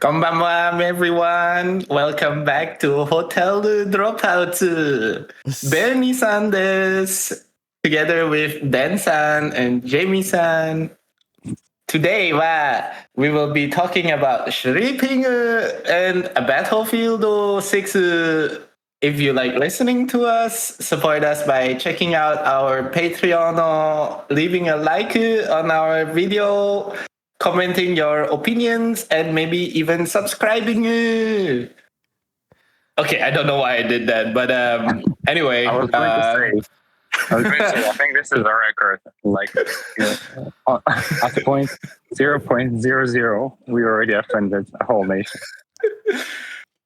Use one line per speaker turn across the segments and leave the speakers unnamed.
Konbanwa, everyone. Welcome back to Hotel Dropouts. Bernie-san desu. Together with Dan-san and Jamie-san. Today, we will be talking about Shripping and Battlefield 6. If you like listening to us, support us by checking out our Patreon or leaving a like on our video, commenting your opinions, and maybe even subscribing. Okay, I don't know why I did that, but anyway.
I was going to say, I think this is a record. Like, at point 0.00, we already offended a whole nation.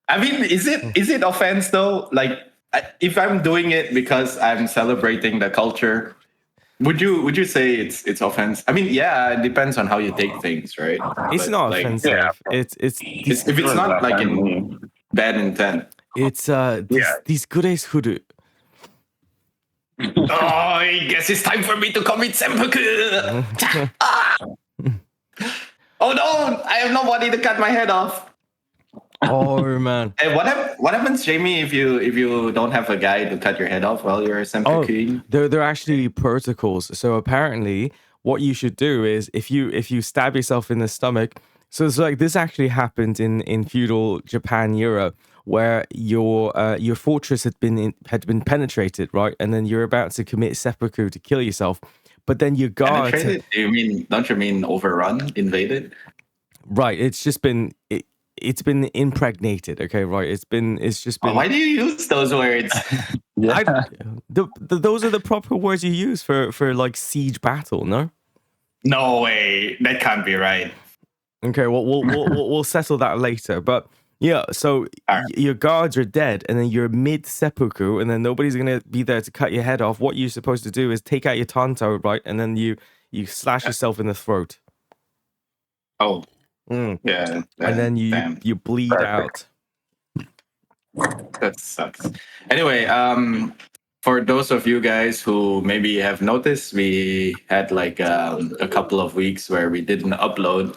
I mean, is it offense though? Like, if I'm doing it because I'm celebrating the culture, would you say it's offense? I mean, yeah, it depends on how you take things, right?
It's
But,
not
like,
offensive.
yeah.
It's
if it's not like in bad intent.
these gures huru.
Oh, I guess it's time for me to commit senpuku. Oh no, I have nobody to cut my head off.
Oh man.
Hey, what happens, Jamie, if you don't have a guy to cut your head off while you're senpuku?
There are actually protocols. So apparently, what you should do is if you stab yourself in the stomach. So it's like this actually happened in feudal Japan era, where your fortress had been penetrated, right, and then you're about to commit seppuku to kill yourself, but then your guard.
Don't you mean overrun, invaded?
Right. It's just been. It's been impregnated, okay, right? It's just been.
Oh, why do you use those words?
Those are the proper words you use for like siege battle, no?
No way, that can't be right.
Okay, well we'll settle that later. But yeah, so your guards are dead, and then you're mid seppuku, and then nobody's gonna be there to cut your head off. What you're supposed to do is take out your tanto, right, and then you slash yourself in the throat.
Oh. Yeah,
and then you bleed out.
That sucks. Anyway, for those of you guys who maybe have noticed, we had like a couple of weeks where we didn't upload.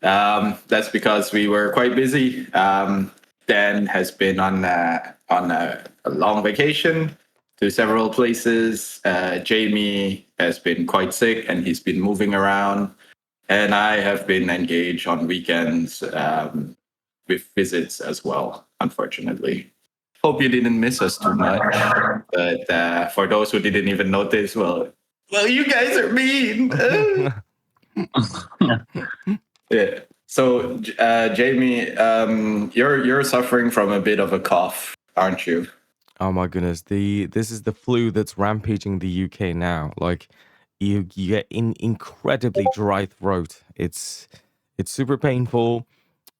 That's because we were quite busy. Dan has been on a long vacation to several places. Jamie has been quite sick and he's been moving around. And I have been engaged on weekends with visits as well, unfortunately. Hope you didn't miss us too much. But for those who didn't even notice, well, you guys are mean. Yeah. So, Jamie, you're suffering from a bit of a cough, aren't you?
Oh my goodness! This is the flu that's rampaging the UK now. Like, you get incredibly dry throat. It's super painful.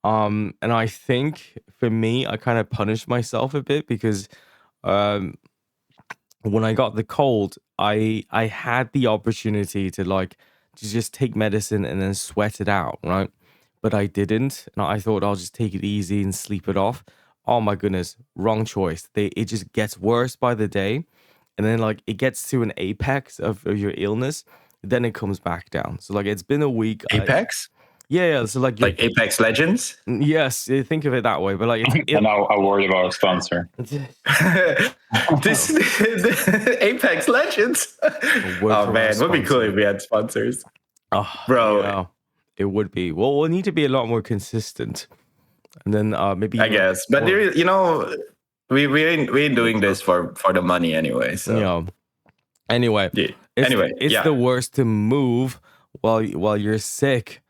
And I think for me, I kind of punished myself a bit because when I got the cold, I had the opportunity to just take medicine and then sweat it out, right? But I didn't, and I thought I'll just take it easy and sleep it off. Oh my goodness, wrong choice. It just gets worse by the day. And then it gets to an apex of your illness, then it comes back down. So it's been a week.
Apex?
Yeah. So like
Apex Legends?
Yes, think of it that way. But
and I worry about a sponsor.
this Apex Legends. Oh man, it would be cool if we had sponsors.
Oh, bro, yeah, it would be. Well, we'll need to be a lot more consistent, and then maybe
I guess. But we ain't doing this for the money anyway. So
anyway,
yeah.
it's the worst to move while you're sick.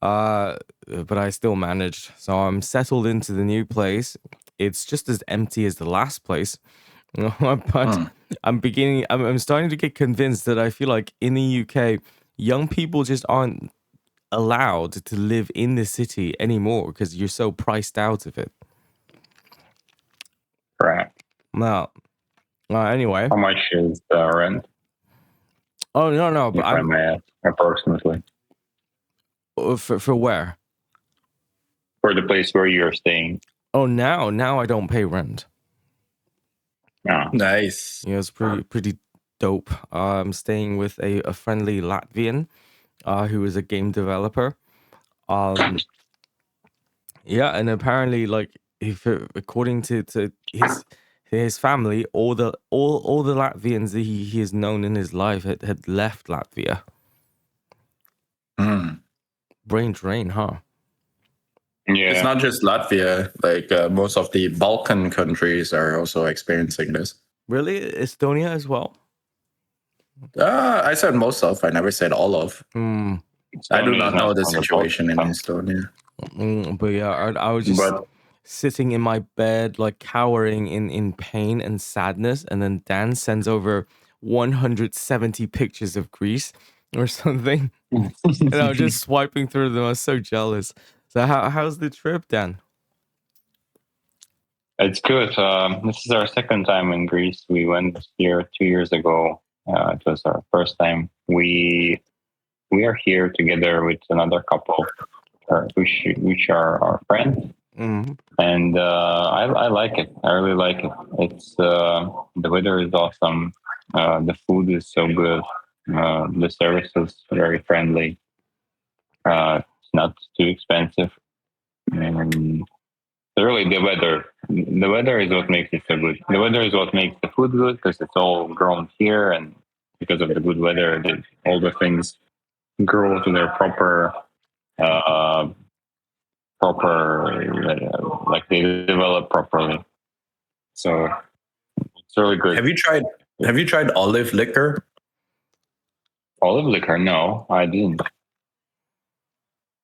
But I still managed. So I'm settled into the new place. It's just as empty as the last place. But I'm starting to get convinced that I feel like in the UK, young people just aren't allowed to live in the city anymore because you're so priced out of it.
Right.
Now, anyway.
How much is the rent?
Oh, no. But
I may ask, approximately.
For where?
For the place where you're staying.
Oh, now I don't pay rent.
Oh.
Nice.
Yeah, it's pretty dope. I'm staying with a friendly Latvian who is a game developer. Yeah, and apparently, like, if according to his family, all the Latvians that he has known in his life had left Latvia.
Hmm.
Brain drain, huh?
It's
Yeah.
not just Latvia. Like most of the Balkan countries are also experiencing this.
Really, Estonia as well.
I said most of. I never said all of.
Hmm.
I do
Estonia is
not know
not
the
on the
situation in
podcast.
Estonia.
But yeah, I was just
But
sitting in my bed, like cowering in pain and sadness, and then Dan sends over 170 pictures of Greece or something, and I was just swiping through them. I was so jealous. So how's the trip, Dan?
It's good. This is our second time in Greece. We went here 2 years ago. It was our first time. We are here together with another couple, which are our friends,
Mm,
and I like it. I really like it. It's the weather is awesome. The food is so good. The service is very friendly. It's not too expensive. And really, the weather is what makes it so good. The weather is what makes the food good because it's all grown here, and because of the good weather, all the things grow to their uh, like they develop properly. So it's really good.
have you tried olive liquor?
Olive liquor? No, I didn't.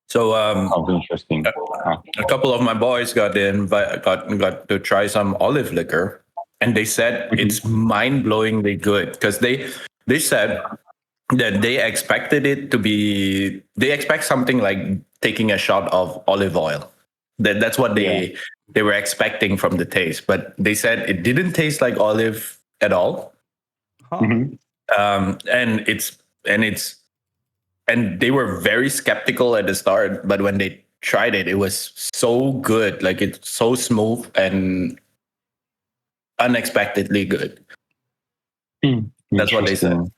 So
Sounds interesting.
a couple of my boys got to try some olive liquor, and they said
Mhm.
it's mind-blowingly good because they said that they expected it to be they expect something like taking a shot of olive oil. That's what
Yeah.
they were expecting from the taste, but they said it didn't taste like olive at all.
huh.
Mhm.
And and they were very skeptical at the start, but when they tried it, it was so good. Like it's so smooth and unexpectedly good. That's what they said.
Interesting.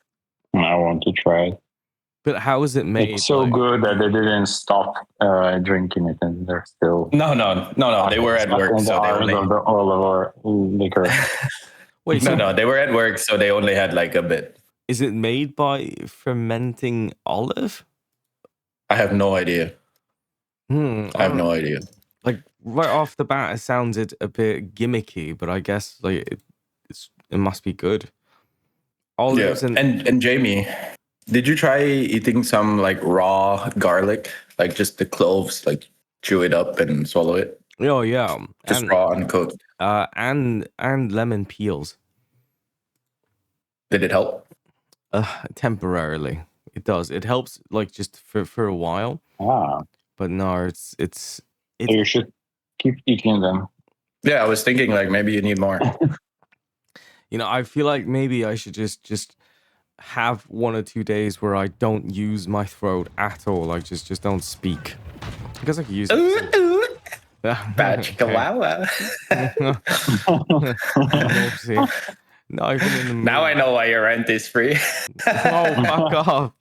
I want to try it.
But how is it
It's
made?
so
Like,
good that they didn't stop drinking it, and they're still
No. They were at
stuck
work,
in the
so they
arms
only
of the olive liquor.
wait,
no,
so
no, they were at work, so they only had like a bit.
is it made by fermenting olive?
I have no idea. I have
Oh,
no idea.
like right off the bat, it sounded a bit gimmicky, but I guess like it must be good.
Yeah,
Olives and
and Jamie, did you try eating some like raw garlic, like just the cloves, like chew it up and swallow it,
oh yeah,
just raw, uncooked?
and lemon peels.
Did it help?
Temporarily, it does. It helps like just for a while,
Ah,
but no,
so you should keep eating them.
Yeah, I was thinking like maybe you need more.
you know, I feel like maybe I should just have 1 or 2 days where I don't use my throat at all. Like just don't speak because I could use it.
Batch
Okay.
kawawa.
Whoopsie. Not even in the mood.
Now I know why your rent is free.
Oh, fuck off.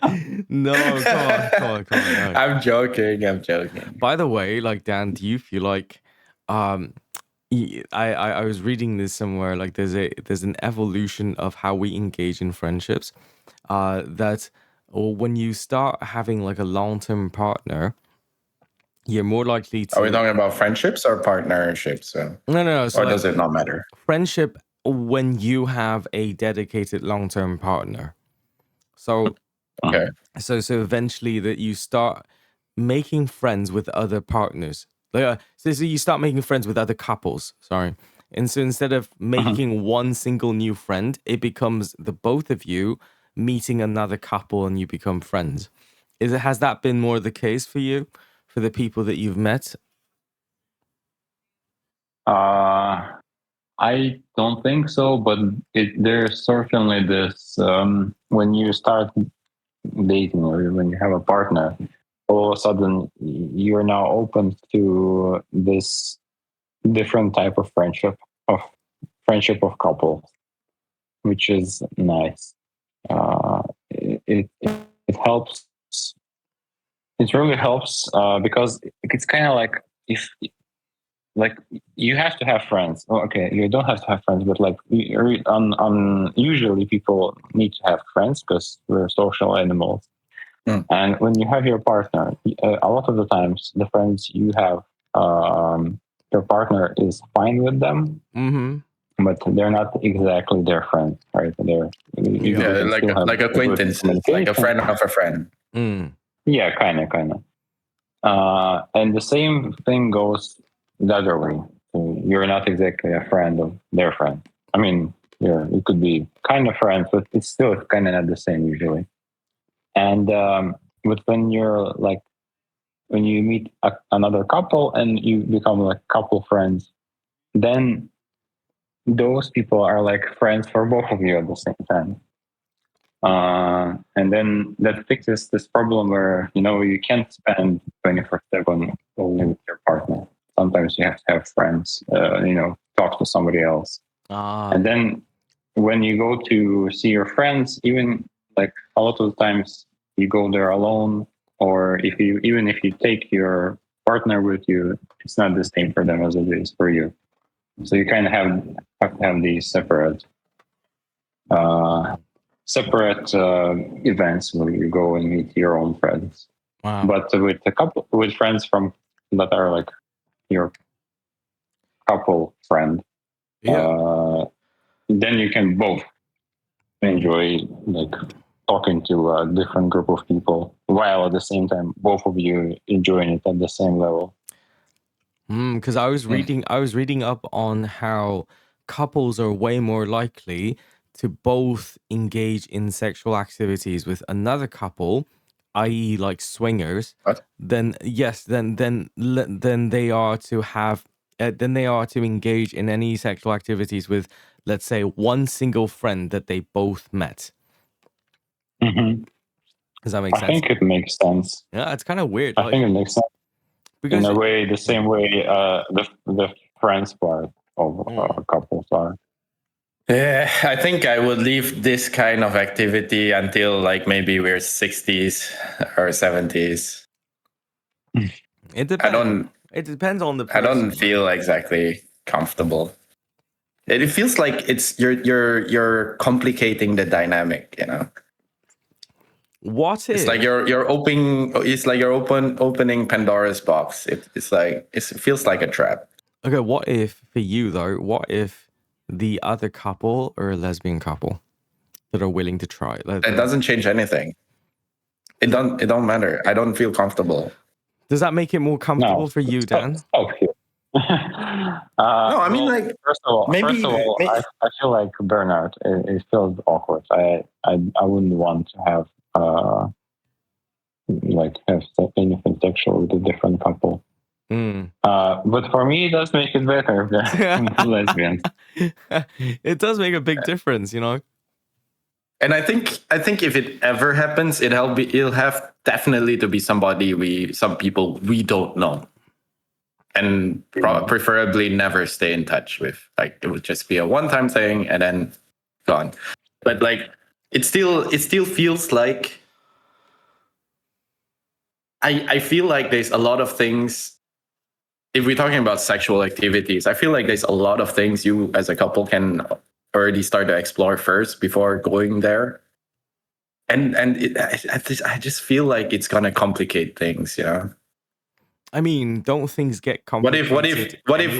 No, come on. No.
I'm joking.
By the way, like Dan, do you feel like um I was reading this somewhere like there's an evolution of how we engage in friendships that or when you start having like a long-term partner, you're more likely
Are we
to
talking about friendships or partnerships?
no so
Or
like
does it not matter?
friendship when you have a dedicated long-term partner. So
Okay.
so eventually that you start making friends with other partners. Like, so you start making friends with other couples. Sorry. And so instead of making one single new friend, it becomes the both of you meeting another couple and you become friends. Has that been more the case for you, for the people that you've met?
I don't think so, but there's certainly this when you start dating or when you have a partner, all of a sudden you're now open to this different type of couple, which is nice. It helps. It really helps because it's kind of like if like you have to have friends. Oh, okay, you don't have to have friends, but like on usually people need to have friends because we're social animals.
Mm.
And when you have your partner, a lot of the times the friends you have, your partner is fine with them, but they're not exactly their friends, right? You
Yeah,
can still have
like
a good
acquaintances, like a
communication.
friend of a friend.
Yeah, kind of. And the same thing goes the other way. So you're not exactly a friend of their friend. I mean, you could be kind of friends, but it's still kind of not the same usually. And but when you meet another couple and you become like couple friends, then those people are like friends for both of you at the same time. And then that fixes this problem where you can't spend 24/7 only with your partner. Sometimes you have to have friends, talk to somebody else. And then when you go to see your friends, even like a lot of times you go there alone, or even if you take your partner with you, it's not the same for them as it is for you. So you kind of have to have these separate events where you go and meet your own friends.
Wow.
But with friends that are like your couple friend, then you can both enjoy like talking to a different group of people while at the same time both of you enjoying it at the same level.
Because I was reading up on how couples are way more likely to both engage in sexual activities with another couple, i.e., like swingers,
What?
than they are to have than they are to engage in any sexual activities with, let's say, one single friend that they both met.
Mm-hmm.
Does that make sense?
I think it makes sense.
Yeah, it's kind of weird.
I think it makes sense.
Because
in a way, the same way the friends part of couples are.
Yeah, I think I would leave this kind of activity until like maybe we're 60s or 70s.
It depends. It depends on the person.
I don't feel exactly comfortable. It feels like you're complicating the dynamic,
What
It's
if?
like you're opening. It's like you're opening Pandora's box. It feels like a trap.
Okay, what if for you though? What if the other couple are a lesbian couple that are willing to try?
It doesn't change anything. It don't matter. I don't feel comfortable.
Does that make it more comfortable for you, Dan?
No, I mean, like, first of all, I feel like burnout. It feels awkward. I wouldn't want to have anything sexual with a different couple. But for me, it does make it better if they're lesbians.
It does make a big difference,
And I think if it ever happens, it'll have definitely to be some people we don't know, and preferably never stay in touch with. Like it would just be a one-time thing and then gone. But like it still feels like I feel like there's a lot of things. If we're talking about sexual activities, I feel like there's a lot of things you as a couple can already start to explore first before going there. And I just feel like it's gonna complicate things,
I mean, don't things get complicated?
What if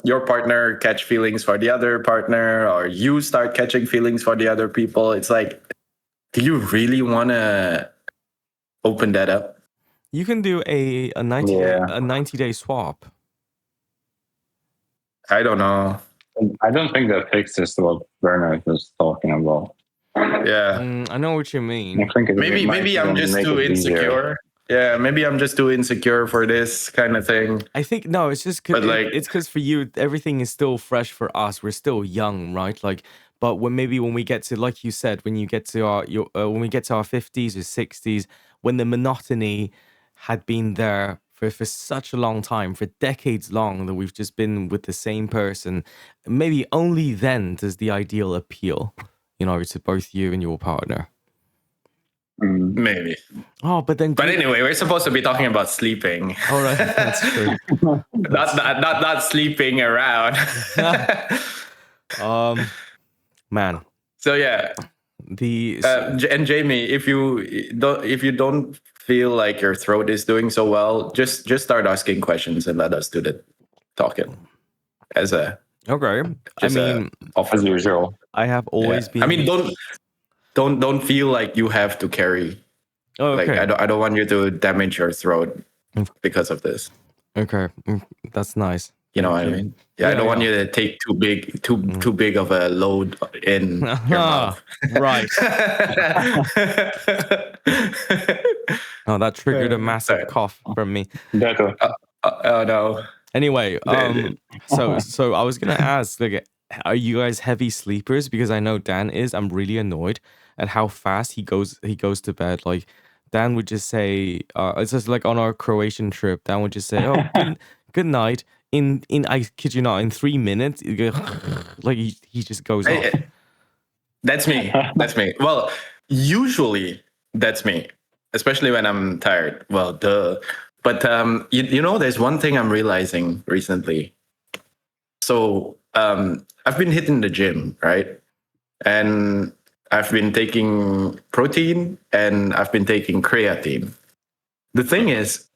your partner catch feelings for the other partner, or you start catching feelings for the other people? It's like, do you really want to open that up?
You can do a 90-day swap.
I don't know.
I don't think that fixes what Bernard was talking about.
Yeah,
I know what you mean.
I think
maybe I'm just too insecure. Yeah, maybe I'm just too insecure for this kind of thing.
I think no, it's just it's because for you everything is still fresh. For us, we're still young, right? Like, but when we get to, like you said, when we get to our 50s or 60s, when the monotony had been there for such a long time, for decades long, that we've just been with the same person, maybe only then does the ideal appeal, to both you and your partner.
Maybe.
Oh, but then.
But anyway, we're supposed to be talking about sleeping.
All right, that's true.
not sleeping around.
Man,
So yeah,
the
and Jamie, if you don't feel like your throat is doing so well, just start asking questions and let us do the talking as a
okay. I
just a
mean,
offer.
As usual.
I have always
Yeah.
been.
I mean, don't feel like you have to carry.
Oh,
Like
okay.
I don't want you to damage your throat because of this.
Okay, that's nice.
You know
Thank
what I
you.
mean? Yeah, I don't want
yeah.
you to take too big of a load in your mouth.
Right. Oh, that triggered a massive
Sorry.
cough from me.
Better.
Oh no.
Anyway,
The-
so I was gonna ask, like, are you guys heavy sleepers? Because I know Dan is. I'm really annoyed at how fast he goes to bed. Like, Dan would just say, it's just like on our Croatian trip. Dan would just say, "Oh, good night." In I kid you not, in 3 minutes, you go, like he just goes off.
Hey, that's me. That's me. Well, usually that's me, especially when I'm tired. Well, duh. But you know, there's one thing I'm realizing recently. So I've been hitting the gym, right? And I've been taking protein and I've been taking creatine. The thing is,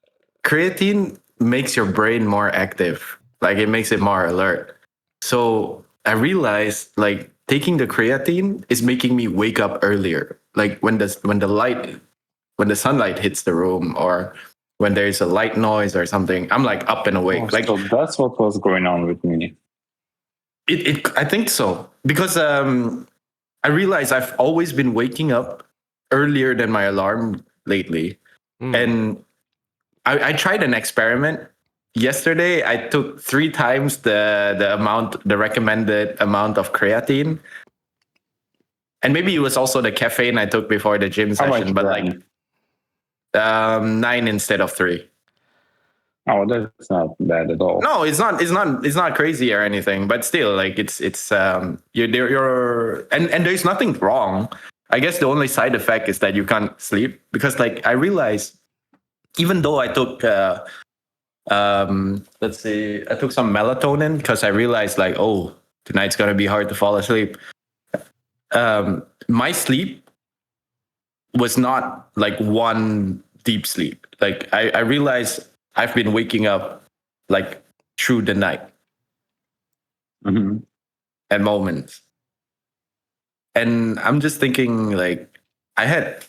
creatine makes your brain more active, like it makes it more alert. So I realized like taking the creatine is making me wake up earlier. Like when the sunlight hits the room or when there's a light noise or something, I'm like up and awake. Like
So that's what was going on with me.
I think so because I realize I've always been waking up earlier than my alarm lately. And I tried an experiment yesterday. I took 3 times the recommended amount of creatine, and maybe it was also the caffeine I took before the gym
How
session,
much
but
gram?
like 9 instead of 3.
Oh, that's not bad at all.
No, it's not crazy or anything, but still, like it's you're and there's nothing wrong. I guess the only side effect is that you can't sleep because like I realized even though I took let's see, I took some melatonin because I realized like, oh, tonight's gonna be hard to fall asleep. My sleep was not like one deep sleep. Like I realized I've been waking up like through the night at moments. And I'm just thinking like I had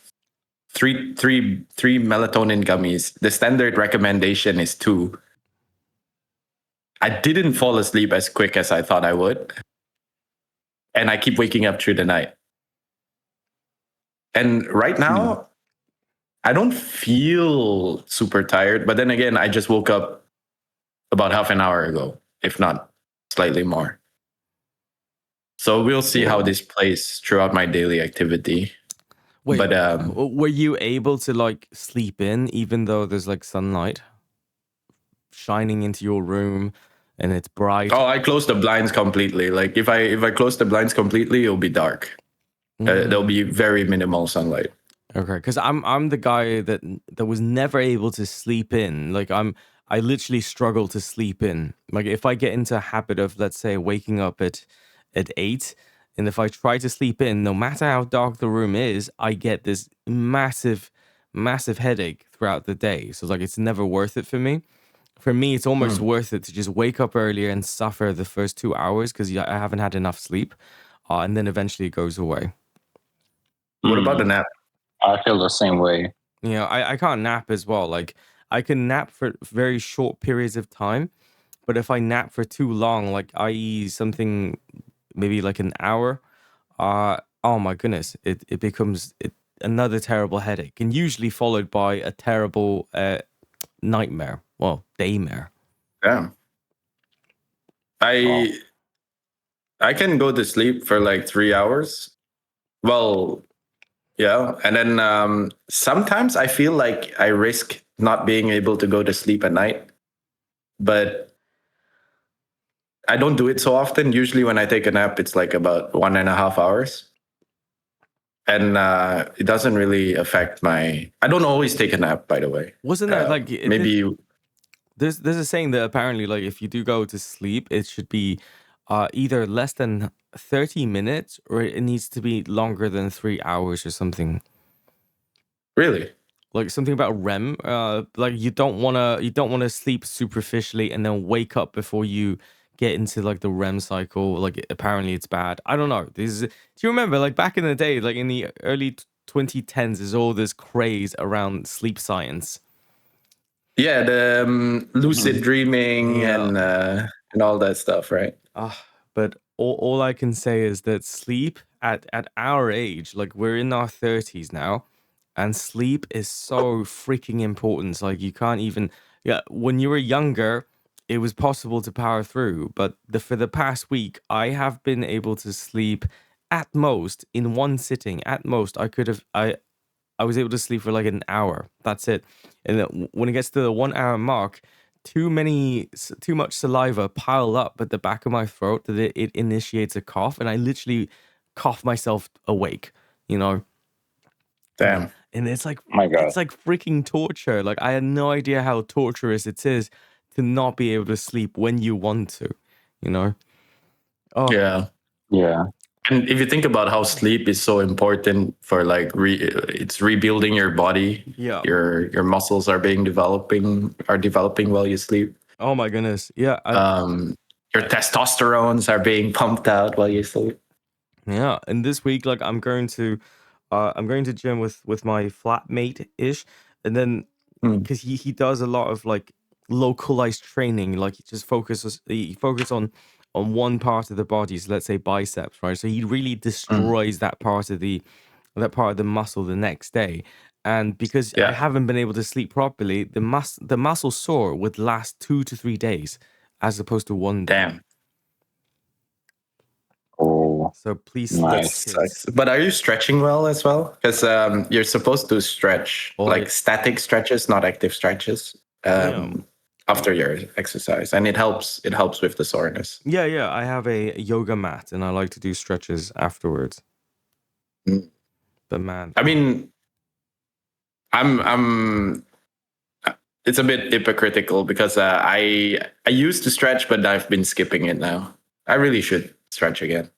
three melatonin gummies. The standard recommendation is 2. I didn't fall asleep as quick as I thought I would. And I keep waking up through the night. And right now, I don't feel super tired. But then again, I just woke up about half an hour ago, if not slightly more. So we'll see how this plays throughout my daily activity.
Wait,
but
were you able to like sleep in even though there's like sunlight shining into your room and it's bright?
oh, I closed the blinds completely. Like if I close the blinds completely, it'll be dark. There'll be very minimal sunlight.
Okay, because I'm the guy that was never able to sleep in. Like I literally struggle to sleep in. Like if I get into a habit of, let's say, waking up at 8, and if I try to sleep in, no matter how dark the room is, I get this massive headache throughout the day. So like it's never worth it for me. For me, it's almost worth it to just wake up earlier and suffer the first 2 hours because I haven't had enough sleep, and then eventually it goes away.
What about the nap?
I feel the same way.
You know, I can't nap as well. Like I can nap for very short periods of time, but if I nap for too long, like i.e. something maybe like an hour, oh my goodness, it becomes another terrible headache, and usually followed by a terrible nightmare. Well, daymare.
Yeah. I can go to sleep for like 3 hours. Well, yeah. And then sometimes I feel like I risk not being able to go to sleep at night. But I don't do it so often. Usually when I take a nap, it's like about 1.5 hours. and it doesn't really affect my. I don't always take a nap, by the way.
Wasn't that like
maybe?
there's a saying that apparently like if you do go to sleep, it should be either less than 30 minutes or it needs to be longer than 3 hours or something.
Really?
Like something about REM. Like you don't wanna sleep superficially and then wake up before you get into like the REM cycle. Like apparently it's bad. I don't know. Do you remember like back in the day, like in the early 2010s, there's all this craze around sleep science.
Yeah, the lucid dreaming
Yeah.
and all that stuff, right?
But all I can say is that sleep at our age, like we're in our 30s now, and sleep is so freaking important. Like you can't even, yeah, when you were younger, it was possible to power through, but for the past week, I have been able to sleep at most in one sitting. At most, I was able to sleep for like an hour. That's it. And then when it gets to the 1 hour mark, too much saliva pile up at the back of my throat that it initiates a cough, and I literally cough myself awake. You know.
Damn.
And it's like
My God.
it's like freaking torture. Like I had no idea how torturous it is to not be able to sleep when you want to. You know. Oh
Yeah.
Yeah.
And if you think about how sleep is so important for like it's rebuilding your body.
yeah.
Your muscles are developing while you sleep.
Oh my goodness. Yeah.
Your testosterones are being pumped out while you sleep.
Yeah. And this week, like I'm going to gym with my flatmate ish, and then because he does a lot of like localized training, like he focus on one part of the body, so let's say biceps, right? So he really destroys that part of the muscle the next day, and because I haven't been able to sleep properly, the muscle sore would last 2 to 3 days as opposed to 1 day.
Damn.
Oh,
So please
nice.
sleep, kids.
But are you stretching well as well? Because you're supposed to stretch like static stretches, not active stretches, after your exercise, and it helps. It helps with the soreness.
Yeah. I have a yoga mat, and I like to do stretches afterwards. But man,
I mean, I'm. It's a bit hypocritical because I used to stretch, but I've been skipping it now. I really should stretch again.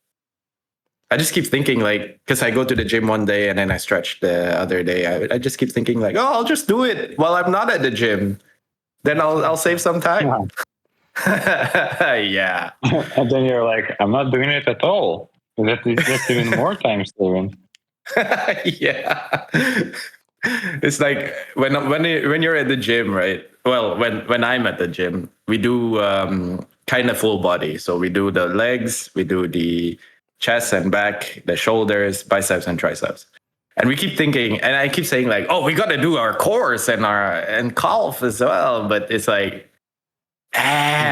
I just keep thinking like, because I go to the gym one day and then I stretch the other day. I just keep thinking like, oh, I'll just do it while I'm not at the gym. Then I'll save some time. Yeah.
And then you're like, I'm not doing it at all. That's even more time saving.
Yeah. It's like when you're at the gym, right? Well, when I'm at the gym, we do kind of full body. So we do the legs, we do the chest and back, the shoulders, biceps and triceps. And we keep thinking, and I keep saying like, oh, we got to do our cores and calf as well. But it's like,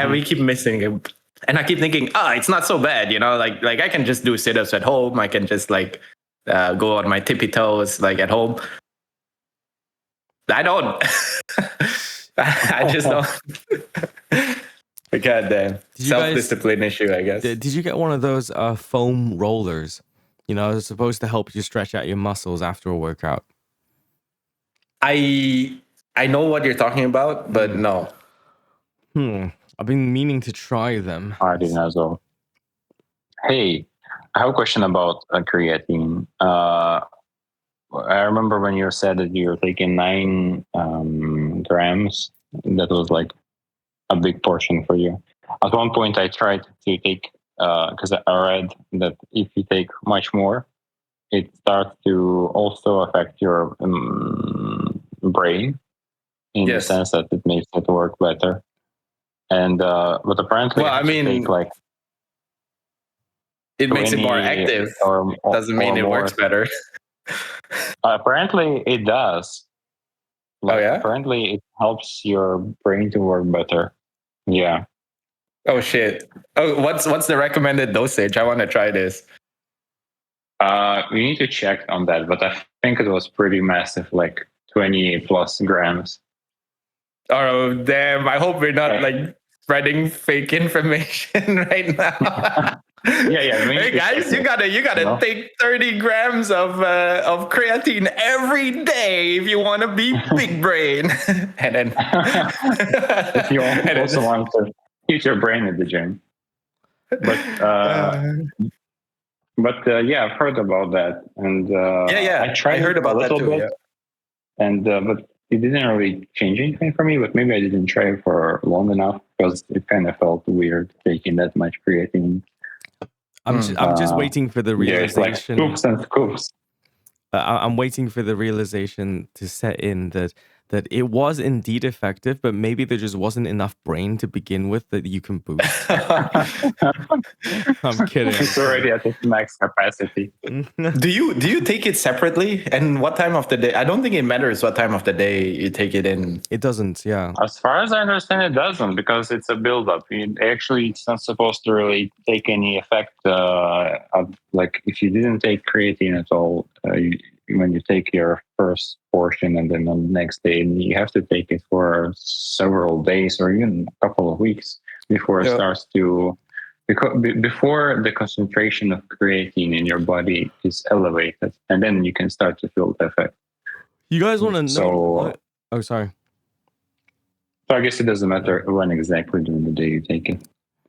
we keep missing it. And I keep thinking, it's not so bad, you know, like I can just do sit-ups at home. I can just like go on my tippy toes, like at home. I don't. I just don't. God damn. Self-discipline issue, I guess.
Did you get one of those foam rollers? You know, it's supposed to help you stretch out your muscles after a workout.
I know what you're talking about, but no.
I've been meaning to try them.
I didn't as well. Hey, I have a question about creatine. I remember when you said that you were taking 9 grams. That was like a big portion for you. At one point, I tried to take, because I read that if you take much more, it starts to also affect your brain in the sense that it makes it work better. And but apparently, take like
it makes it more active. Or doesn't mean it works better.
Apparently, it does. Like, apparently, it helps your brain to work better. Yeah.
Oh shit! Oh, what's the recommended dosage? I want to try this.
We need to check on that, but I think it was pretty massive, like 20 plus grams.
Oh damn! I hope we're not like spreading fake information right now.
Yeah.
Hey guys, you gotta
No.
take 30 grams of creatine every day if you want to be big brain. And then,
If you
and
also
then
want to keep your brain at the gym.
uh,
But yeah, I've heard about that, and
yeah,
I
I
tried it
heard
a
about that
little
too.
bit,
Yeah.
and but it didn't really change anything for me. But maybe I didn't try it for long enough because it kind of felt weird taking that much creatine.
I'm just waiting for the
Yeah, it's like
realization.
scoops and scoops.
I'm waiting for the realization to set in that it was indeed effective, but maybe there just wasn't enough brain to begin with that you can boost. I'm kidding.
It's already at its max capacity.
Do you take it separately? And what time of the day? I don't think it matters what time of the day you take it in.
It doesn't, yeah.
As far as I understand, it doesn't because it's a buildup. Actually, it's not supposed to really take any effect. Of, like if you didn't take creatine at all, when you take your first portion and then on the next day, you have to take it for several days or even a couple of weeks before it starts to. Because before the concentration of creatine in your body is elevated, and then you can start to feel the effect.
You guys want to know?
So,
oh, sorry.
So I guess it doesn't matter when exactly during the day you take it.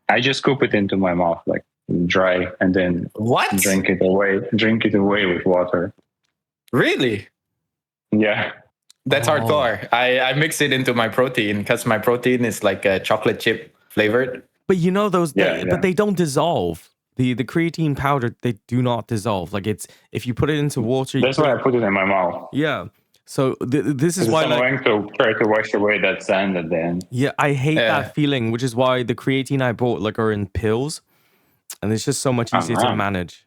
I just scoop it into my mouth like dry and then drink it away with water.
Really?
Yeah.
That's hardcore. I mix it into my protein because my protein is like a chocolate chip flavored.
But you know those,
Yeah.
but they don't dissolve. The creatine powder, they do not dissolve. Like it's if you put it into water.
That's why I put it in my mouth.
Yeah. So this is why
I'm going to try to wash away that sand at the end.
Yeah, I hate that feeling, which is why the creatine I bought like are in pills, and it's just so much easier to manage.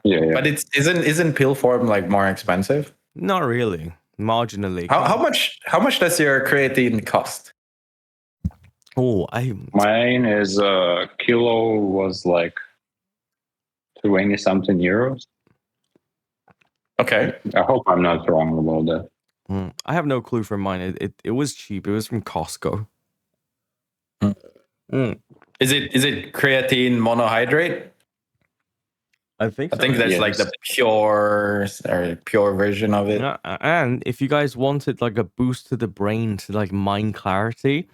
Yeah.
But isn't pill form like more expensive?
Not really, marginally.
How much does your creatine cost?
Oh,
mine is a kilo was like 20 something euros.
Okay.
I hope I'm not wrong about that.
I have no clue for mine. It was cheap. It was from Costco.
Is it creatine monohydrate?
I think
that's like the pure version of it.
And if you guys wanted like a boost to the brain to like mind clarity,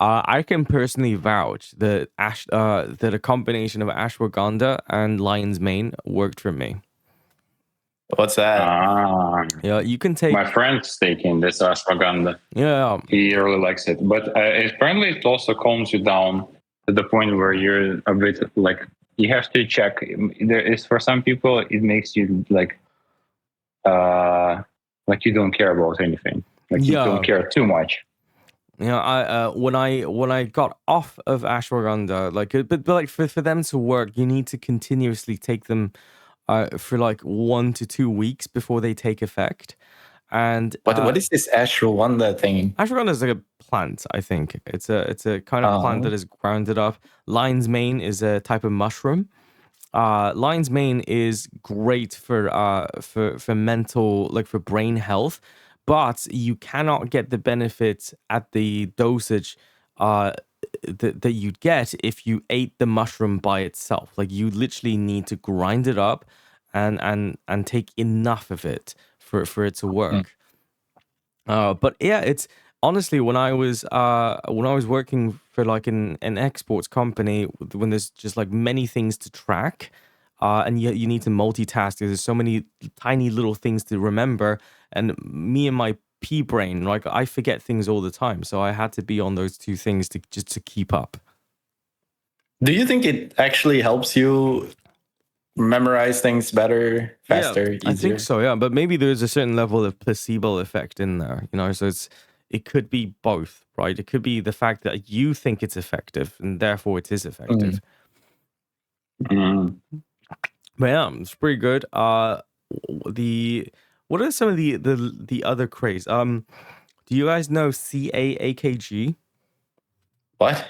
I can personally vouch that that a combination of ashwagandha and lion's mane worked for me.
What's that?
Yeah, you can take.
My friend's taking this ashwagandha.
Yeah,
he really likes it, but apparently it also calms you down to the point where you're a bit like you have to check. There is for some people it makes you like you don't care about anything, like you don't care too much.
Yeah, when I got off of ashwagandha, like, but like for them to work, you need to continuously take them for like 1 to 2 weeks before they take effect. And
what is this ashwagandha thing?
Ashwagandha is like a plant, I think. It's a kind of plant that is grounded up. Lion's mane is a type of mushroom. Lion's mane is great for mental, like for brain health, but you cannot get the benefits at the dosage that you'd get if you ate the mushroom by itself. Like you literally need to grind it up and take enough of it for it to work. But yeah, it's honestly when I was working for like an exports company, when there's just like many things to track, and you need to multitask. There's so many tiny little things to remember, and me and my pea brain, like I forget things all the time, so I had to be on those two things to keep up.
Do you think it actually helps you memorize things better, faster, easier?
I think so, yeah. But maybe there's a certain level of placebo effect in there, you know. So it could be both, right? It could be the fact that you think it's effective, and therefore it is effective. But yeah, it's pretty good. What are some of the other craze? Do you guys know CAAKG?
What?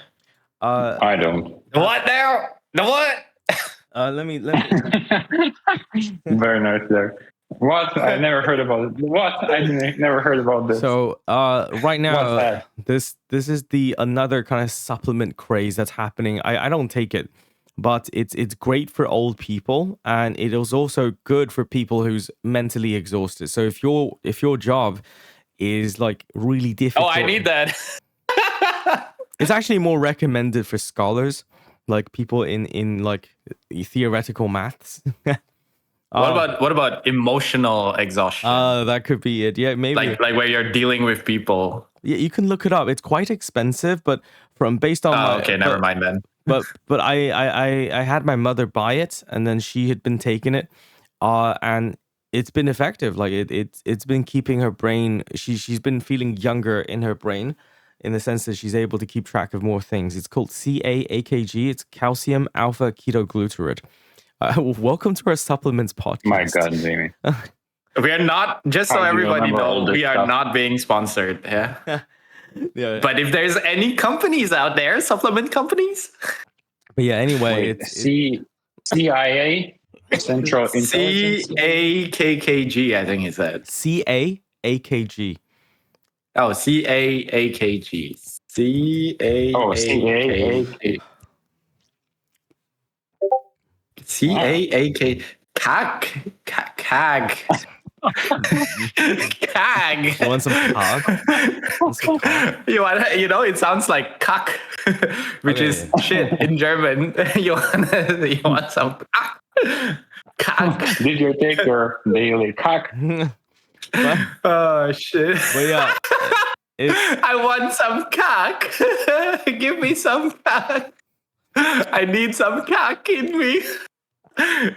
I don't.
What now? The what?
Let me.
Very nice there. What? I never heard about it. What? I never heard about this.
So right now, this is the another kind of supplement craze that's happening. I don't take it. but it's great for old people, and it is also good for people who's mentally exhausted. So if your job is like really
Oh,
difficult,
I need that.
it's actually more recommended for scholars, like people in like theoretical maths.
What about emotional exhaustion?
That could be it. Yeah, maybe.
Like where you're dealing with people.
Yeah, you can look it up. It's quite expensive, but from based on
Oh,
my
okay, never mind then.
but I had my mother buy it, and then she had been taking it, and it's been effective. Like it's been keeping her brain. She's been feeling younger in her brain, in the sense that she's able to keep track of more things. It's called CAAKG. It's calcium alpha ketoglutarate. Welcome to our supplements podcast.
My God, Jamie.
We are not, just so
How do you
everybody
remember all
know,
this
we are
stuff?
not being sponsored. Yeah.
Yeah,
But if there's any companies out there, supplement companies,
but yeah. Anyway,
Wait, CIA, Central Intelligence.
CAKKG, I think it said.
CAAKG.
Oh, CAAKG.
Oh, CAAK.
CAAK. CAG. CAG. CAG.
You want some cog?
You know, it sounds like "kack," which
Okay.
is shit in German. you want some "kack."
Did you take your daily cock?
but,
Oh shit!
but yeah, it's
I want some "kack." Give me some "kack." I need some "kack" in me.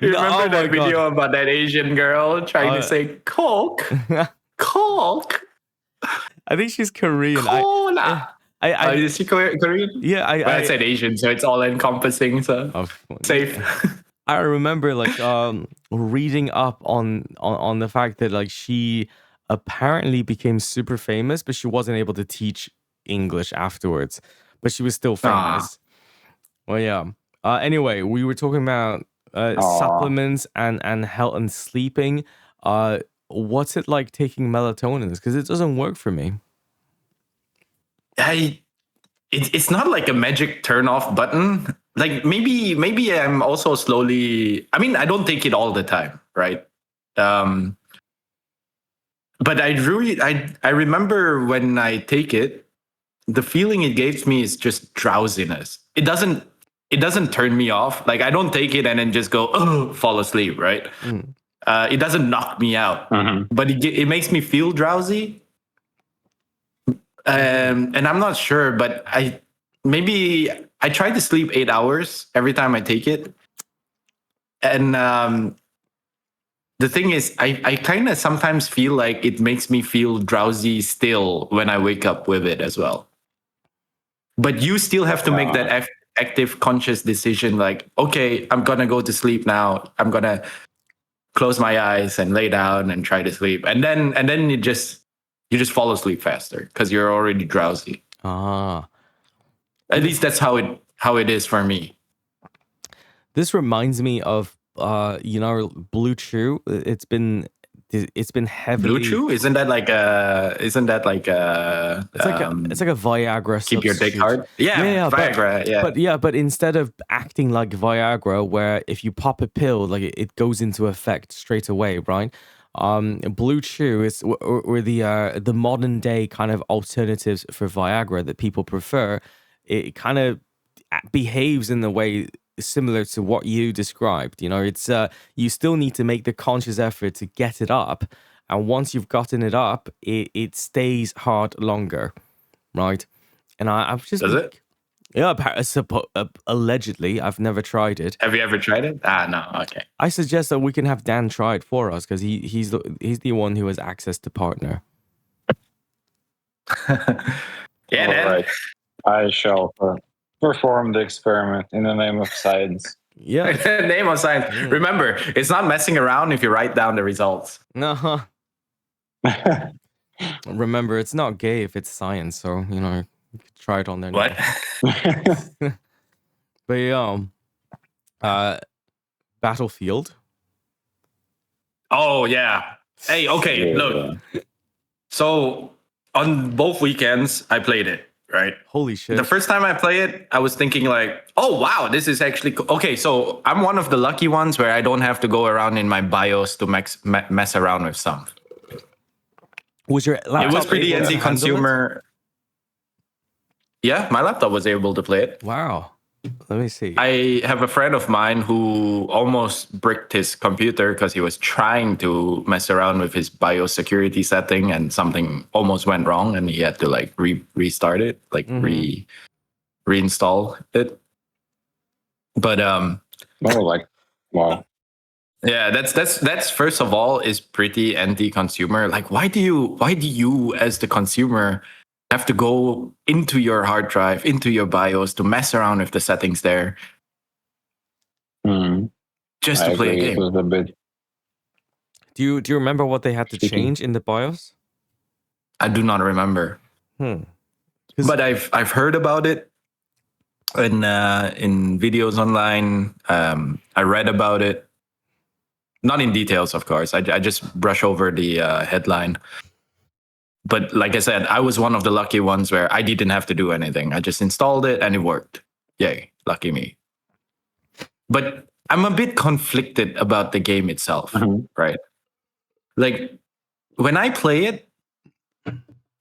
You
No,
remember
oh my
that video about that Asian girl trying to say "coke"? Coke.
I think she's Korean.
Cola. Is she Korean?
Yeah,
Well, I said Asian, so it's all encompassing. So
oh,
safe.
I remember like reading up on the fact that like she apparently became super famous, but she wasn't able to teach English afterwards. But she was still famous. Well, yeah. Anyway, we were talking about supplements and health and sleeping. What's it like taking melatonin? Because it doesn't work for me.
It's not like a magic turn off button. Like maybe I'm also slowly. I mean, I don't take it all the time, right? But I remember when I take it, the feeling it gives me is just drowsiness. It doesn't turn me off. Like I don't take it and then just go fall asleep, right? It doesn't knock me out, but it makes me feel drowsy. And I'm not sure, but I try to sleep 8 hours every time I take it. And the thing is, I kind of sometimes feel like it makes me feel drowsy still when I wake up with it as well. But you still have to make that active, conscious decision. Like, okay, I'm gonna go to sleep now. I'm gonna close my eyes and lay down and try to sleep, and then you just fall asleep faster because you're already drowsy. At least that's how it is for me.
This reminds me of Blue Chew. It's been heavily.
Blue Chew? Isn't that like a?
It's like a Viagra.
Keep your dick hard. Yeah, Viagra.
But instead of acting like Viagra, where if you pop a pill, like it goes into effect straight away, right? Blue Chew is or the modern day kind of alternatives for Viagra that people prefer. It kind of behaves in the way similar to what you described. You know, it's you still need to make the conscious effort to get it up, and once you've gotten it up, it stays hard longer, right? And I've just
does it?
Yeah, allegedly. I've never tried it.
Have you ever tried it? No. Okay.
I suggest that we can have Dan try it for us because he's the one who has access to partner.
Yeah, Dan.
Right. I shall perform the experiment in the name of science.
Yeah.
Name of science. Remember, it's not messing around if you write down the results.
No. Remember, it's not gay if it's science, so you know, you could try it on there.
What?
But Battlefield.
Oh yeah. Hey, okay, look. So on both weekends I played it, right?
Holy shit.
The first time I play it, I was thinking like, oh wow, this is actually okay. So I'm one of the lucky ones where I don't have to go around in my BIOS to mess around with some.
Was your laptop
It was pretty
able to handle it?
anti-consumer. Yeah, my laptop was able to play it.
Wow. Let me see.
I have a friend of mine who almost bricked his computer because he was trying to mess around with his BIOS security setting and something almost went wrong and he had to like restart it, like reinstall it. But
Wow.
yeah, that's first of all is pretty anti-consumer. Like why do you as the consumer have to go into your hard drive, into your BIOS to mess around with the settings there just to play a game?
It was a bit.
Do you remember what they had to change in the BIOS?
I do not remember. But I've heard about it in videos online. I read about it. Not in details, of course. I just brush over the headline. But like I said, I was one of the lucky ones where I didn't have to do anything. I just installed it and it worked. Yay, lucky me. But I'm a bit conflicted about the game itself, right? Like when I play it,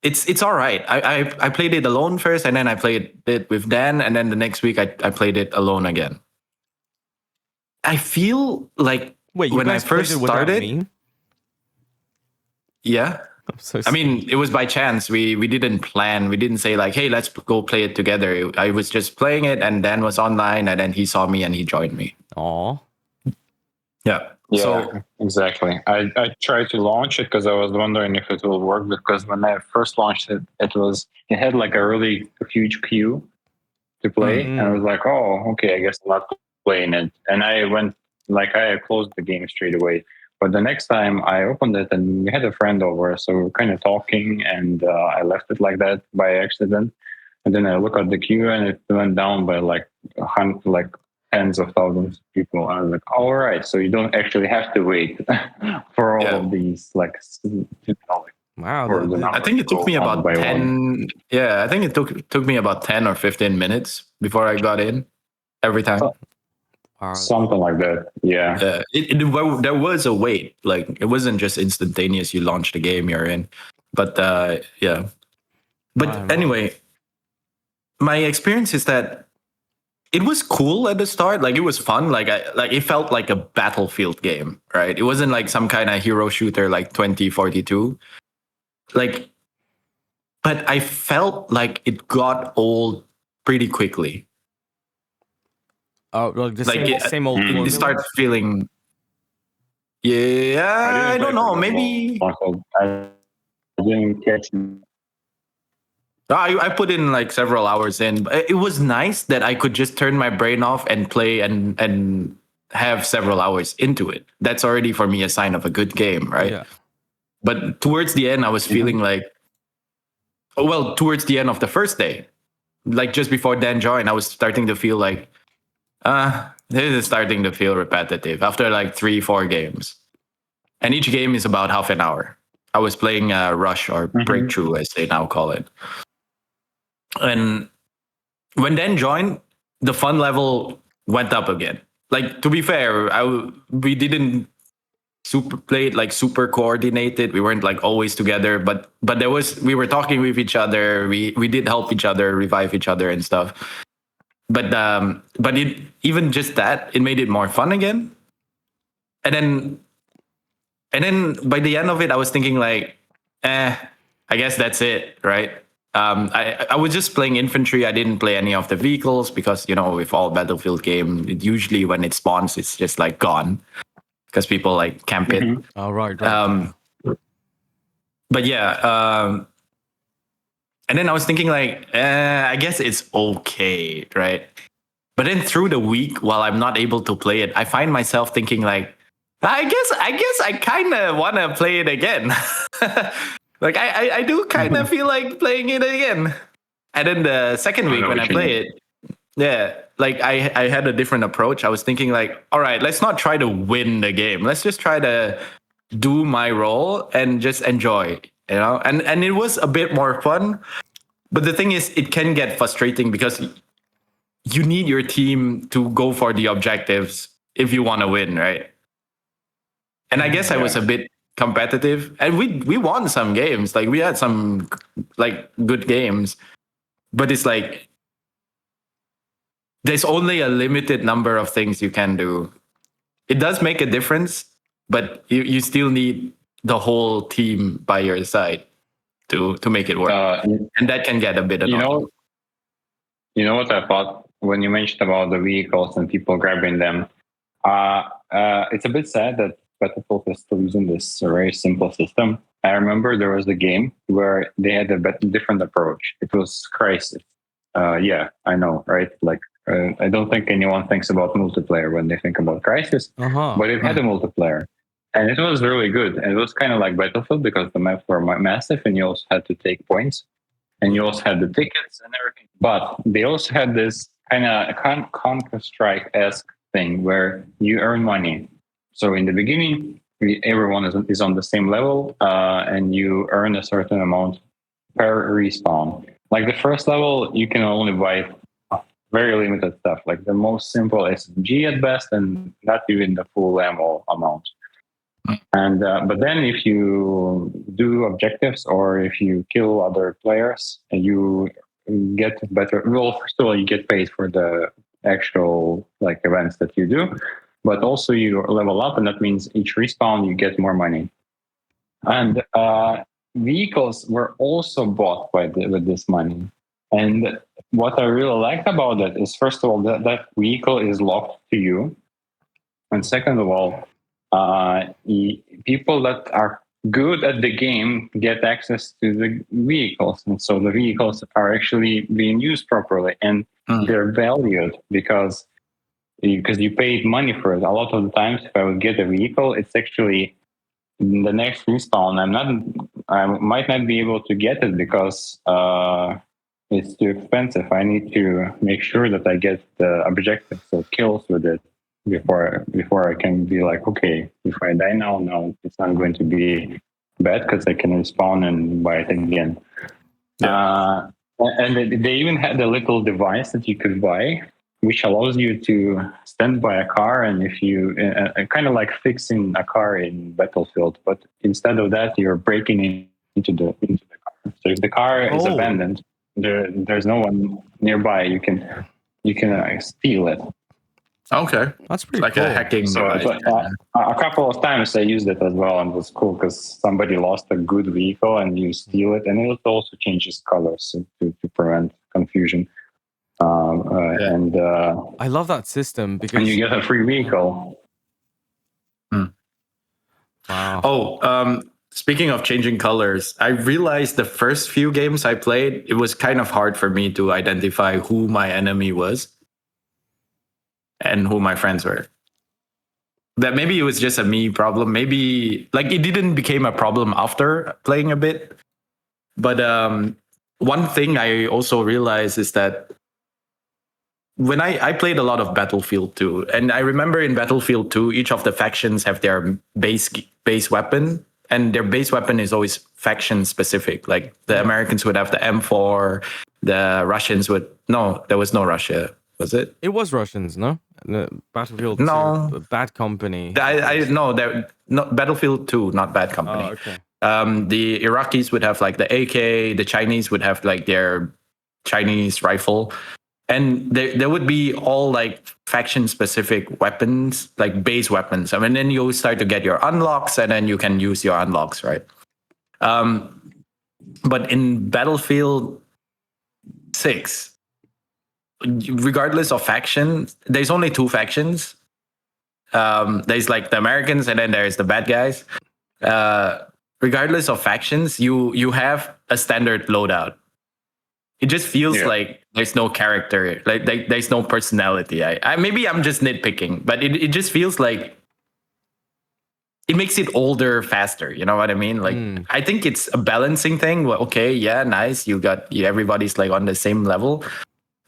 it's all right. I played it alone first, and then I played it with Dan, and then the next week I played it alone again. I feel like when I first started,
me?
yeah.
I'm so
I mean, it was by chance. We didn't plan. We didn't say like, "Hey, let's go play it together." I was just playing it, and Dan was online, and then he saw me and he joined me.
Aw.
Yeah.
Yeah,
So
exactly. I tried to launch it because I was wondering if it will work. Because when I first launched it, it had like a really huge queue to play, and I was like, "Oh, okay, I guess I'm not playing it." And I went I closed the game straight away. But the next time I opened it and we had a friend over, so we were kind of talking, and I left it like that by accident. And then I look at the queue and it went down by like tens of thousands of people. I was like, all right, so you don't actually have to wait for all of these
wow.
I think it took me about 10. Yeah, I think it took me about 10 or 15 minutes before I got in every time.
Something like that. Yeah.
There was a wait. Like it wasn't just instantaneous. You launch the game, you're in. But yeah. But anyway, my experience is that it was cool at the start. Like it was fun. Like it felt like a Battlefield game, right? It wasn't like some kind of hero shooter like 2042. Like, but I felt like it got old pretty quickly.
Oh, like the same old.
It starts feeling. Yeah, I don't know. Maybe
I didn't catch.
I put in like several hours in. It was nice that I could just turn my brain off and play and have several hours into it. That's already for me a sign of a good game, right?
Yeah.
But towards the end, I was feeling like, well, towards the end of the first day, like just before Dan joined, I was starting to feel like, this is starting to feel repetitive after like 3-4 games. And each game is about half an hour. I was playing Rush or Breakthrough, as they now call it. And when Dan joined, the fun level went up again. Like, to be fair, we didn't play it like super coordinated. We weren't like always together, but we were talking with each other. We did help each other, revive each other and stuff. But it even just that, it made it more fun again. And then by the end of it, I was thinking like, I guess that's it, right? I was just playing infantry. I didn't play any of the vehicles because, with all Battlefield game, usually when it spawns, it's just like gone because people like camp it.
Oh, right.
But yeah, and then I was thinking like, I guess it's okay, right? But then through the week, while I'm not able to play it, I find myself thinking like, I guess I kind of want to play it again. Like I do kind of feel like playing it again. And then the second week when I play it, yeah, like I had a different approach. I was thinking like, all right, let's not try to win the game. Let's just try to do my role and just enjoy, And it was a bit more fun. But the thing is, it can get frustrating because you need your team to go for the objectives if you want to win, right? And I guess I was a bit competitive, and we won some games. Like we had some like good games, but it's like there's only a limited number of things you can do. It does make a difference, but you still need the whole team by your side to make it work, and that can get a bit annoying.
You know what I thought when you mentioned about the vehicles and people grabbing them? It's a bit sad that Battefield is still using this very simple system. I remember there was a game where they had a different approach. It was Crisis. Yeah, I know, right? Like, I don't think anyone thinks about multiplayer when they think about Crisis, but it had a multiplayer. And it was really good. And it was kind of like Battlefield because the maps were massive and you also had to take points. And you also had the tickets and everything. But they also had this kind of Counter-Strike-esque thing where you earn money. So in the beginning, everyone is on the same level and you earn a certain amount per respawn. Like the first level, you can only buy very limited stuff, like the most simple SMG at best and not even the full ammo amount. And but then if you do objectives or if you kill other players, you get better. Well, first of all, you get paid for the actual like events that you do, but also you level up, and that means each respawn you get more money. And vehicles were also bought with this money. And what I really liked about it is, first of all, that vehicle is locked to you, and second of all, people that are good at the game get access to the vehicles, and so the vehicles are actually being used properly, and they're valued because you paid money for it. A lot of the times, if I would get a vehicle, it's actually the next respawn. I might not be able to get it because it's too expensive. I need to make sure that I get the objectives or kills with it before I can be like, okay, if I die now, no, it's not going to be bad because I can respawn and buy it again. Yeah. And they even had a little device that you could buy, which allows you to stand by a car, and if you kind of like fixing a car in Battlefield, but instead of that, you're breaking into the car. So if the car is abandoned, there's no one nearby. You can steal it.
Okay,
that's pretty
like
cool.
A hacking device.
A couple of times I used it as well, and it was cool because somebody lost a good vehicle and you steal it, and it also changes colors to prevent confusion. And
I love that system because
and you get a free vehicle.
Wow.
Speaking of changing colors, I realized the first few games I played, it was kind of hard for me to identify who my enemy was and who my friends were. That maybe it was just a me problem. Maybe like it didn't become a problem after playing a bit. But one thing I also realized is that when I played a lot of Battlefield 2, and I remember in Battlefield 2, each of the factions have their base weapon, and their base weapon is always faction specific. Like the Americans would have the M4, the Russians would... No, there was no Russia. Was it?
It was Russians, no? Battlefield
2,
Bad Company.
I no, Battlefield 2, not Bad Company.
Oh, okay.
The Iraqis would have like the AK, the Chinese would have like their Chinese rifle, and there would be all like faction specific weapons, like base weapons. I mean, then you start to get your unlocks, and then you can use your unlocks, right? But in Battlefield 6, regardless of faction, there's only two factions. There's like the Americans, and then there's the bad guys. Regardless of factions, you have a standard loadout. It just feels like there's no character, like there's no personality. I maybe I'm just nitpicking, but it just feels like it makes it older faster. You know what I mean? Like I think it's a balancing thing. Well, okay, yeah, nice. Everybody's like on the same level.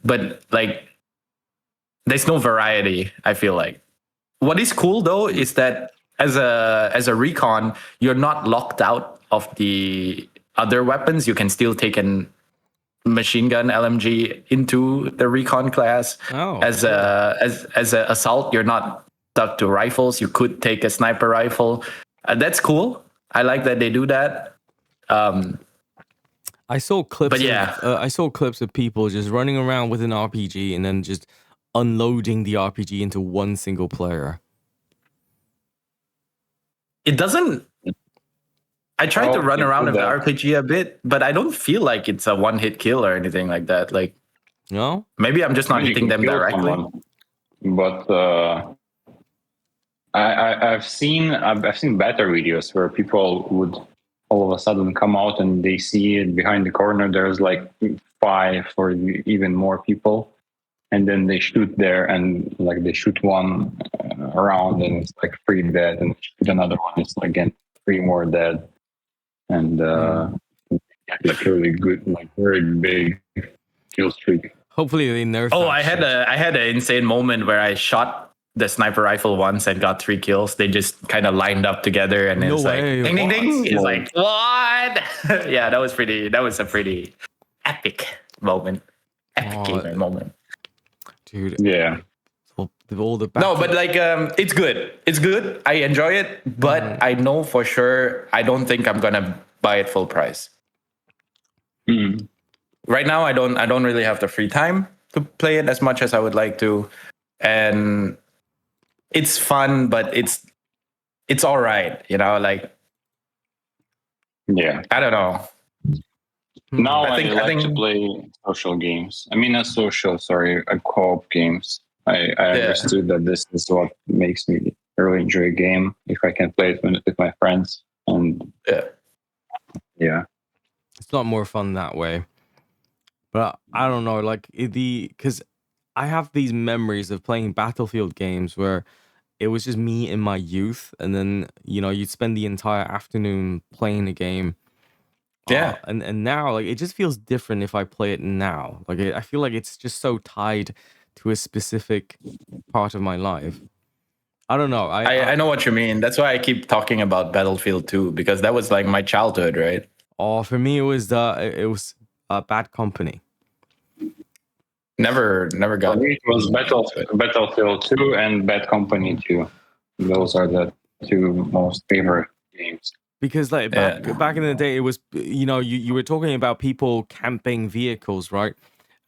But like, there's no variety. I feel like what is cool though is that as a recon, you're not locked out of the other weapons. You can still take
machine gun LMG into the recon class.
Oh,
As a assault, you're not stuck to rifles. You could take a sniper rifle. That's cool. I like that they do that.
I saw clips
But yeah.
I saw clips of people just running around with an RPG and then just unloading the RPG into one single player.
It doesn't. I tried to
Well,
run
you
around
could
with the
have-
RPG a bit, but I don't feel like it's a one-hit kill or anything like that. Like
No?
maybe I'm just not
you
hitting
can
them
kill
directly.
someone. But I've seen better videos where people would all of a sudden come out and they see it behind the corner. There's like 5 or even more people, and then they shoot there and like they shoot one around and it's like 3 dead, and shoot another one, it's again 3 more dead, and like really good, like very big kill streak.
Hopefully they nerf
Oh,
that
I had
shit.
an insane moment where I shot the sniper rifle once and got 3 kills. They just kind of lined up together, and
No
it's
way,
like ding ding ding.
what?
It's like what? Yeah, that was a pretty epic moment. Epic
Oh,
gamer moment.
Dude,
Yeah.
all the
No, but like it's good. It's good. I enjoy it, but I know for sure I don't think I'm gonna buy it full price.
Mm.
Right now I don't really have the free time to play it as much as I would like to. And it's fun, but it's all right, you know, like
Yeah.
I don't know.
Now
I
I,
think- I
like
think-
to play social games. I mean, not social, sorry, co-op games. I understood that this is what makes me really enjoy a game if I can play it with my friends. And yeah.
it's not more fun that way. But I don't know, like because I have these memories of playing Battlefield games where it was just me in my youth, and then you'd spend the entire afternoon playing a game.
Yeah.
And now like it just feels different if I play it now. Like I feel like it's just so tied to a specific part of my life. I don't know.
I know what you mean. That's why I keep talking about Battlefield 2, because that was like my childhood, right?
For me it was Bad Company.
Never
For
got
me, it was Battlefield 2 and Bad Company 2. Those are the 2 most favorite games.
Because like back in the day, it was you were talking about people camping vehicles, right?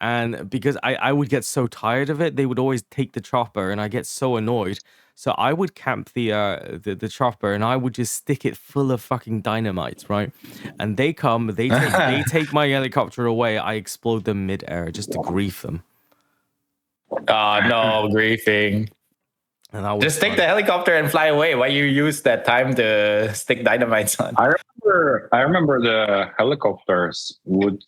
And because I would get so tired of it, they would always take the chopper, and I get so annoyed. So I would camp the chopper, and I would just stick it full of fucking dynamites, right? And they come, they take my helicopter away. I explode them mid-air just to grief them.
no griefing.
And that was
Just take
fun.
the helicopter and fly away. Why you use that time to stick dynamites on?
I remember the helicopters would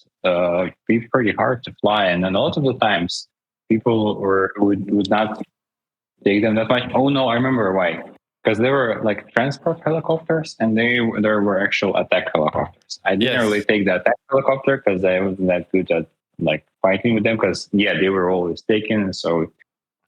be pretty hard to fly, and then a lot of the times people would not take them that much. Oh no, I remember why. Because they were like transport helicopters, and there were actual attack helicopters. I didn't
Yes.
really take the attack helicopter because I wasn't that good at like fighting with them. Because they were always taken, so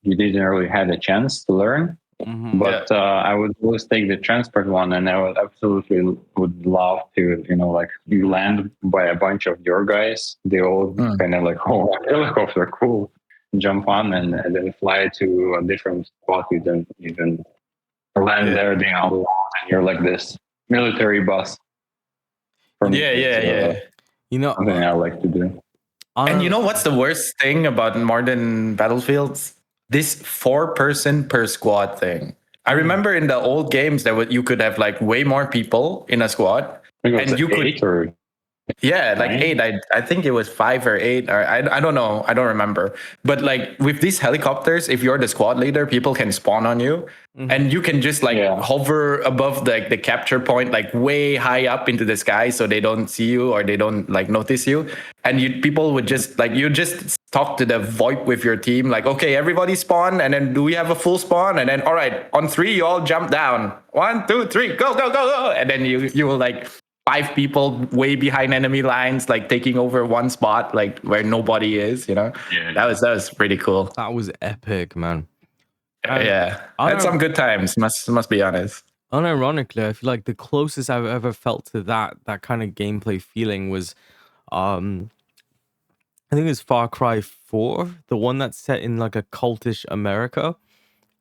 you didn't really have a chance to learn.
Mhm.
But I would always take the transport one, and I would absolutely would love to, like you land by a bunch of your guys. They all kind of like, oh, helicopter, cool. Jump on and then fly to a different spot. You don't even land there, and you're like this military bus. For me, it's, something I like to do.
And you know what's the worst thing about modern Battlefields? This 4-person per squad thing. I remember in the old games that you could have like way more people in a squad, and you could. Like 8. I think it was 5 or 8, or I don't know. I don't remember. But like with these helicopters, if you're the squad leader, people can spawn on you, and you can just like hover above the capture point, like way high up into the sky, so they don't see you or they don't like notice you. And people would just like you just talk to the VoIP with your team, like, okay, everybody spawn, and then do we have a full spawn? And then all right, on 3, you all jump down. 1, 2, 3, go, go, go, go, and then you will like 5 people way behind enemy lines, like taking over one spot, like where nobody is. That was pretty cool.
That was epic, man.
Had some good times. Must be honest.
Unironically, I feel like the closest I've ever felt to that kind of gameplay feeling was I think it was Far Cry 4, the one that's set in like a cultish America.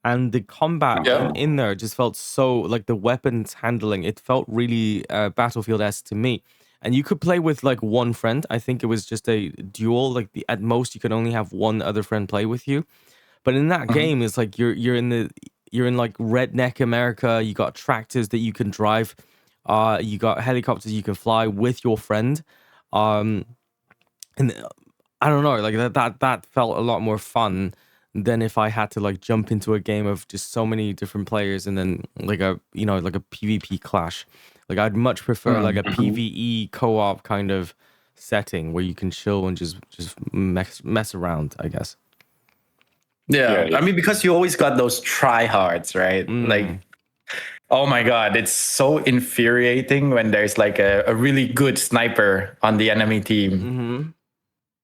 And the combat
Yeah.
in there just felt so like the weapons handling, it felt really Battlefield-esque to me. And you could play with like one friend. I think it was just a duel. Like at most you could only have one other friend play with you. But in that game, it's like you're in like redneck America. You got tractors that you can drive. You got helicopters you can fly with your friend. And I don't know, like that felt a lot more fun than if I had to like jump into a game of just so many different players and then like a like a PvP clash. Like I'd much prefer like a PvE co-op kind of setting where you can chill and just mess around, I guess.
Yeah. I mean, because you always got those tryhards, right? Like, oh my God, it's so infuriating when there's like a really good sniper on the enemy team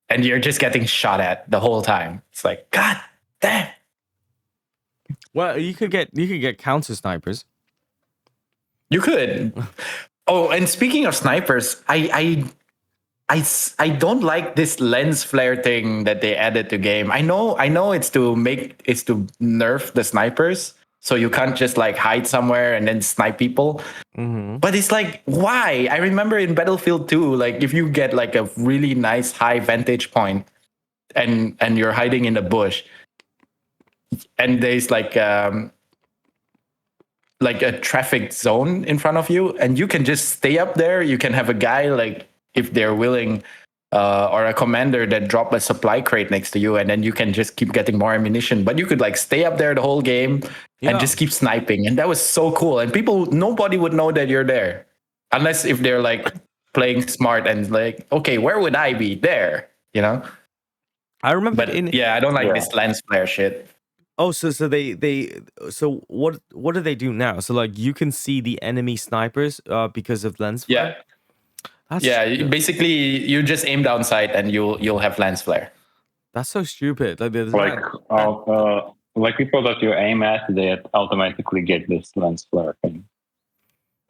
and you're just getting shot at the whole time. It's like, God damn.
Well, you could get counter snipers.
You could. Oh, and speaking of snipers, I don't like this lens flare thing that they added to game. I know it's to nerf the snipers, so you can't just like hide somewhere and then snipe people. But it's like, why? I remember in Battlefield 2, like if you get like a really nice high vantage point and you're hiding in a bush, and there's like a traffic zone in front of you, and you can just stay up there. You can have a guy like, if they're willing, or a commander that drop a supply crate next to you, and then you can just keep getting more ammunition. But you could like stay up there the whole game and just keep sniping, and that was so cool. And nobody would know that you're there, unless if they're like playing smart and like, okay, where would I be? There, you know.
I remember,
But I don't like this lens flare shit.
Oh, so so what do they do now? So like you can see the enemy snipers because of lens flare?
Basically you just aim down sight and you'll have lens flare.
That's so stupid. Like
like people that you aim at, they automatically get this lens flare thing.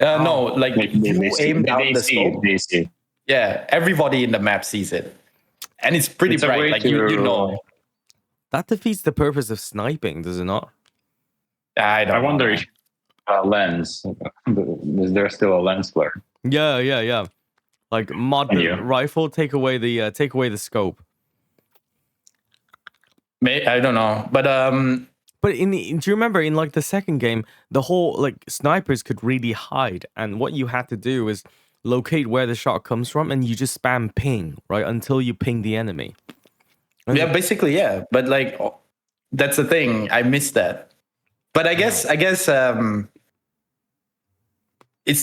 No, like you aim down the scope.
They see it.
Yeah, everybody in the map sees it, and it's pretty bright. Like you know.
That defeats the purpose of sniping, does it not?
I wonder if lens. Is there still a lens flare?
Yeah. Like mod the rifle, take away the scope.
I don't know, but
do you remember in like the second game, the whole like snipers could really hide, and what you had to do is locate where the shot comes from, and you just spam ping right until you ping the enemy.
Yeah, basically, yeah. But like, that's the thing. I missed that. But I guess it's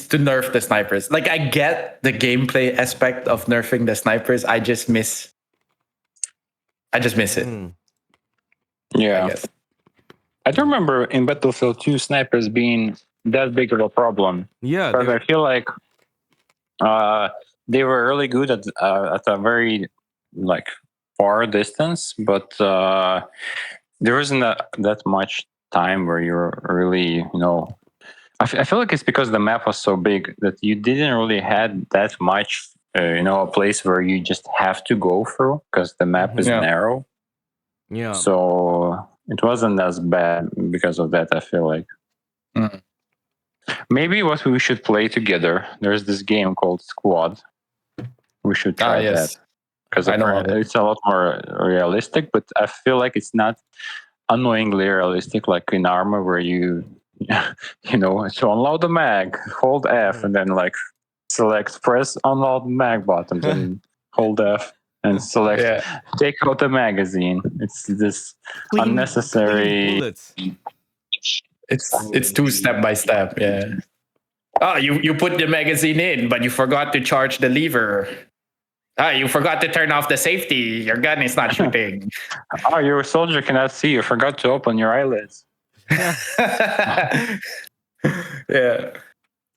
to nerf the snipers. Like, I get the gameplay aspect of nerfing the snipers. I just miss it.
Yeah. I don't remember in Battlefield 2 snipers being that big of a problem.
Yeah.
Because I feel like they were really good at a very like far distance, but there isn't that much time where you're really, I feel like it's because the map was so big that you didn't really had that much, a place where you just have to go through because the map is narrow.
Yeah.
So it wasn't as bad because of that, I feel like. Maybe what we should play together, there's this game called Squad. We should try that. Because it's a lot more realistic, but I feel like it's not annoyingly realistic like in Arma where you so unload the mag, hold F, and then like press unload mag button, and hold F and select take out the magazine. It's this unnecessary.
It's too step by step. Yeah. Oh, you put the magazine in, but you forgot to charge the lever. You forgot to turn off the safety. Your gun is not shooting.
Your soldier cannot see. You forgot to open your eyelids.
Yeah.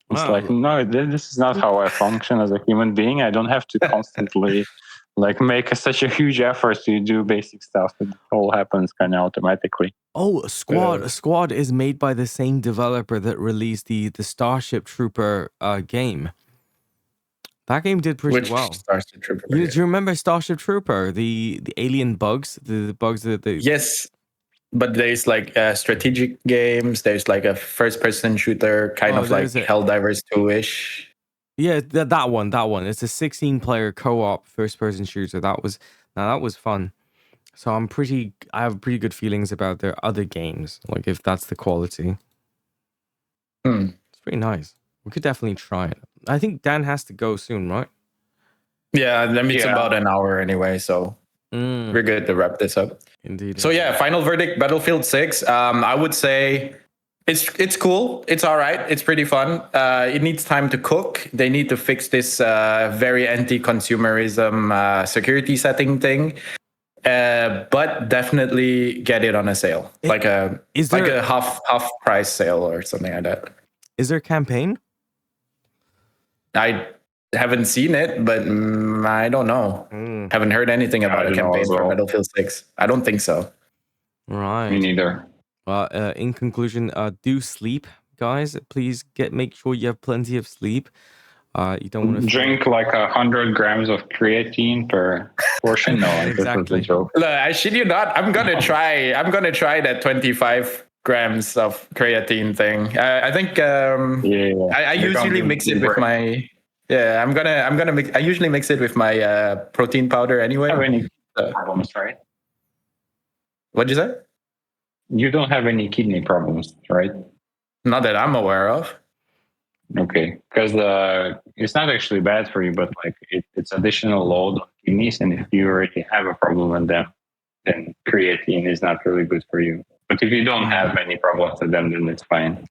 It's like, no, this is not how I function as a human being. I don't have to constantly like make such a huge effort to do basic stuff. It all happens kind of automatically.
Oh, Squad is made by the same developer that released the Starship Trooper game. That game did pretty
Which
well.
Starship Trooper?
Do you remember Starship Trooper? The alien bugs, the bugs that the
Yes, but there's like strategic games. There's like a first-person shooter, kind of like
there's a
Helldivers 2-ish.
yeah that one. It's a 16-player co-op first-person shooter. That was fun. So I have pretty good feelings about their other games. Like if that's the quality, it's pretty nice. We could definitely try it. I think Dan has to go soon, right?
Yeah, I mean, it's
Yeah.
about an hour anyway, so we're good to wrap this up.
Indeed.
So yeah, final verdict: Battlefield 6. I would say it's cool. It's all right. It's pretty fun. It needs time to cook. They need to fix this very anti-consumerism security setting thing. But definitely get it on a sale, like a half price sale or something like that.
Is there a campaign?
I haven't seen it, but I don't know. Haven't heard anything about a campaign for Battlefield 6. I don't think so.
Right.
Me neither.
Well, in conclusion, do sleep, guys. Please make sure you have plenty of sleep. You don't want to
drink like 100 grams of creatine per portion. No,
Exactly.
this was a joke.
Look, I shit you not. I'm gonna try that 25 grams of creatine thing. I think I usually mix it with my. Yeah, I'm gonna mix. I usually mix it with my protein powder anyway.
Have any problems, right?
What'd you say?
You don't have any kidney problems, right?
Not that I'm aware of.
Okay, because it's not actually bad for you, but like it's additional load on kidneys, and if you already have a problem with them, then creatine is not really good for you. But if you don't have any problems with them, then it's fine.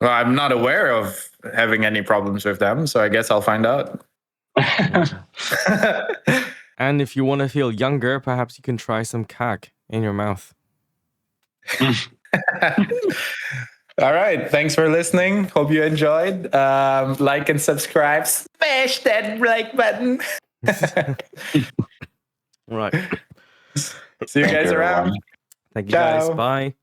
Well, I'm not aware of having any problems with them, so I guess I'll find out.
And if you want to feel younger, perhaps you can try some cack in your mouth.
All right. Thanks for listening. Hope you enjoyed. Like and subscribe. Smash that like button.
Right.
See you guys around.
Thank you, guys.
Ciao.
Bye.